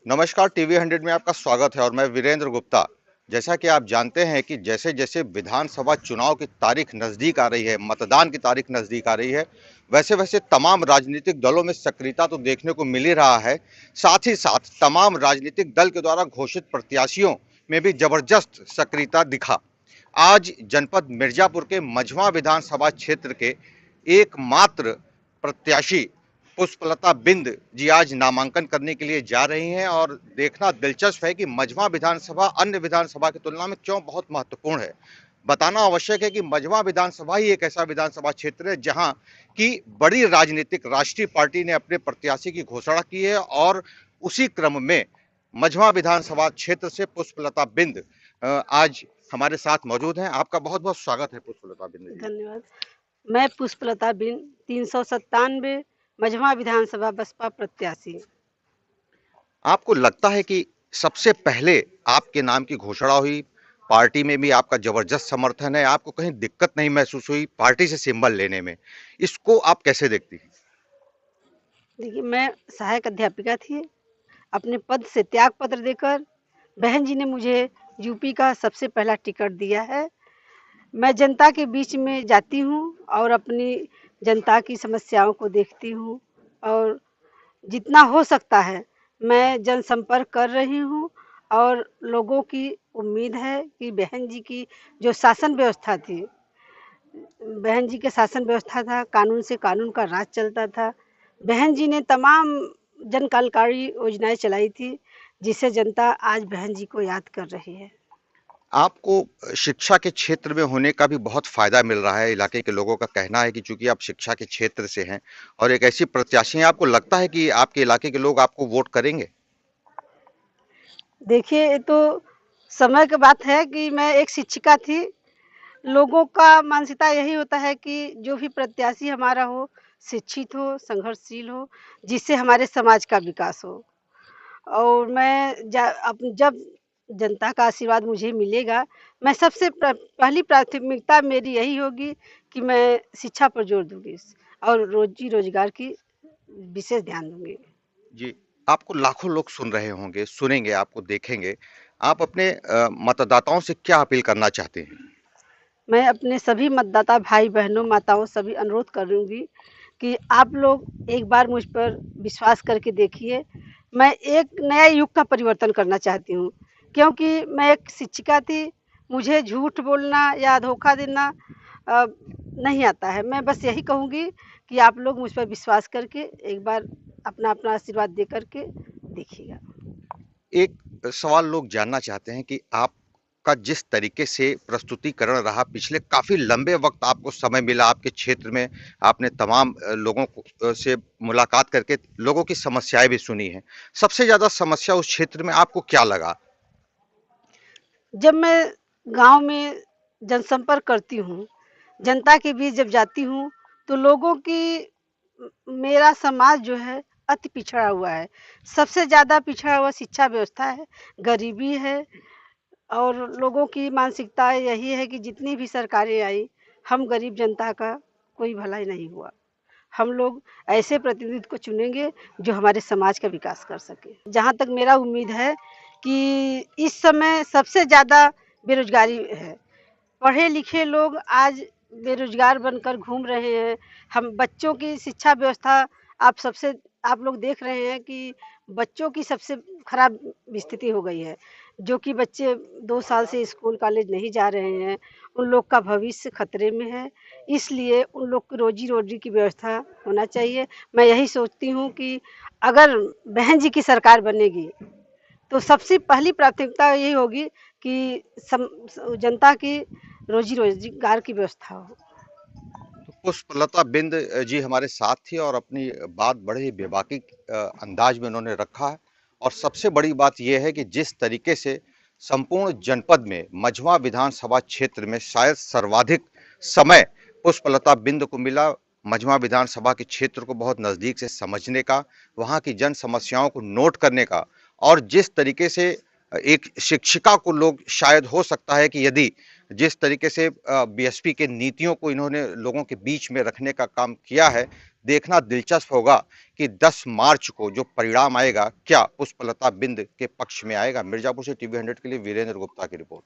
नमस्कार, टीवी 100 में आपका स्वागत है और मैं वीरेंद्र गुप्ता। जैसा कि आप जानते हैं कि जैसे-जैसे विधानसभा चुनाव की तारीख नज़दीक आ रही है, मतदान की तारीख नज़दीक आ रही है, वैसे-वैसे तमाम राजनीतिक दलों में सक्रियता तो देखने को मिल ही रहा है। साथ ही साथ तमाम राजनीतिक दल के द्वारा घोषित प्रत्याशियों में भी जबरदस्त सक्रियता दिखा। आज जनपद मिर्जापुर के मझवा विधानसभा क्षेत्र के एकमात्र प्रत्याशी पुष्पलता बिंद जी आज नामांकन करने के लिए जा रही हैं और देखना दिलचस्प है कि मझवा विधानसभा अन्य विधानसभा की तुलना में क्यों बहुत महत्वपूर्ण है। बताना आवश्यक है कि मझवा विधानसभा ही एक ऐसा विधानसभा क्षेत्र है जहां की बड़ी राजनीतिक राष्ट्रीय पार्टी ने अपने प्रत्याशी की घोषणा की है और उसी क्रम में मझवा विधानसभा क्षेत्र से पुष्पलता बिंद आज हमारे साथ मौजूद हैं। आपका बहुत बहुत स्वागत है पुष्पलता बिंद जी। धन्यवाद। मैं पुष्पलता बिन 397 मझवा विधानसभा बसपा प्रत्याशी। आपको लगता है कि सबसे पहले आपके नाम की घोषणा हुई, पार्टी में भी आपका जबरदस्त समर्थन है, आपको कहीं दिक्कत नहीं महसूस हुई पार्टी से सिंबल लेने में, इसको आप कैसे देखती हैं? देखिए, मैं सहायक अध्यापिका थी। अपने पद से त्याग पत्र देकर बहन जी ने मुझे यूपी का सबसे पहला टिकट दिया है। मैं जनता के बीच में जाती हूँ और अपनी जनता की समस्याओं को देखती हूँ और जितना हो सकता है मैं जनसंपर्क कर रही हूँ और लोगों की उम्मीद है कि बहन जी की जो शासन व्यवस्था थी, बहन जी के शासन व्यवस्था था, कानून से कानून का राज चलता था। बहन जी ने तमाम जन कल्याणकारी योजनाएं चलाई थी, जिससे जनता आज बहन जी को याद कर रही है। आपको शिक्षा के क्षेत्र में होने का भी बहुत फायदा मिल रहा है, इलाके के लोगों का कहना है कि चूंकि आप शिक्षा के क्षेत्र से हैं और एक ऐसी प्रत्याशी हैं, आपको लगता है कि आपके इलाके के लोग आपको वोट करेंगे? देखिए, ये तो समय की बात है कि मैं एक शिक्षिका थी। लोगों का मानसिकता यही होता है कि जो भी प्रत्याशी हमारा हो, शिक्षित हो, संघर्षशील हो, जिससे हमारे समाज का विकास हो। और मैं जब जनता का आशीर्वाद मुझे मिलेगा, मैं सबसे पहली प्राथमिकता मेरी यही होगी कि मैं शिक्षा पर जोर दूँगी और रोज़ी-रोज़गार की विशेष ध्यान दूँगी। जी, आपको लाखों लोग सुन रहे होंगे, सुनेंगे, आपको देखेंगे। आप अपने मतदाताओं से क्या अपील करना चाहते हैं? मैं अपने सभी मतदाता भाई-बहनों, माताओं सभी अनुरोध करूँगी कि आप लोग एक बार मुझ पर विश्वास करके देखिए। मैं एक नया युग का परिवर्तन करना चाहती हूँ, क्योंकि मैं एक शिक्षिका थी, मुझे झूठ बोलना या धोखा देना अ, नहीं आता है। मैं बस यही कहूँगी कि आप लोग मुझ पर विश्वास करके एक बार अपना-अपना आशीर्वाद दे कर के देखिएगा। एक सवाल लोग जानना चाहते हैं कि आपका जिस तरीके से प्रस्तुतिकरण रहा, पिछले काफ़ी लंबे वक़्त आपको समय मिला आपके क्षेत्र में, आपने तमाम लोगों से मुलाकात करके लोगों की समस्याएँ भी सुनी हैं। सबसे ज़्यादा समस्या उस क्षेत्र में आपको क्या लगा? जब मैं गाँव में जनसंपर्क करती हूँ, जनता के बीच जब जाती हूँ, तो लोगों की मेरा समाज जो है अति पिछड़ा हुआ है। सबसे ज़्यादा पिछड़ा हुआ शिक्षा व्यवस्था है, गरीबी है और लोगों की मानसिकता यही है कि जितनी भी सरकारें आई, हम गरीब जनता का कोई भला ही नहीं हुआ। हम लोग ऐसे प्रतिनिधि को चुनेंगे जो हमारे समाज का विकास कर सके। जहाँ तक मेरा उम्मीद है कि इस समय सबसे ज़्यादा बेरोज़गारी है। पढ़े लिखे लोग आज बेरोज़गार बनकर घूम रहे हैं। हम बच्चों की शिक्षा व्यवस्था आप लोग देख रहे हैं कि बच्चों की सबसे खराब स्थिति हो गई है। जो कि बच्चे 2 साल से स्कूल कॉलेज नहीं जा रहे हैं, उन लोग का भविष्य खतरे में है। इसलिए उन लोग की रोज़ी-रोटी की व्यवस्था होना चाहिए। मैं यही सोचती हूँ कि अगर बहन जी की सरकार बनेगी तो सबसे पहली प्राथमिकता यही होगी कि जनता की रोज़ी-रोज़गार की व्यवस्था हो। तो पुष्पलता बिंद जी हमारे साथ थी और अपनी बात बड़े ही बेबाकी अंदाज में उन्होंने रखा है और सबसे बड़ी बात यह है कि जिस तरीके से संपूर्ण जनपद में मझवा विधानसभा क्षेत्र में शायद सर्वाधिक समय पुष्पलता बिंद को मिला। मझवा विधानसभा के क्षेत्र को बहुत नज़दीक से समझने का, वहाँ की जन समस्याओं को नोट करने का और जिस तरीके से एक शिक्षिका को लोग शायद हो सकता है कि यदि जिस तरीके से बीएसपी के नीतियों को इन्होंने लोगों के बीच में रखने का काम किया है, देखना दिलचस्प होगा कि 10 मार्च को जो परिणाम आएगा क्या पुष्पलता बिंद के पक्ष में आएगा। मिर्जापुर से टीवी 100 के लिए वीरेंद्र गुप्ता की रिपोर्ट।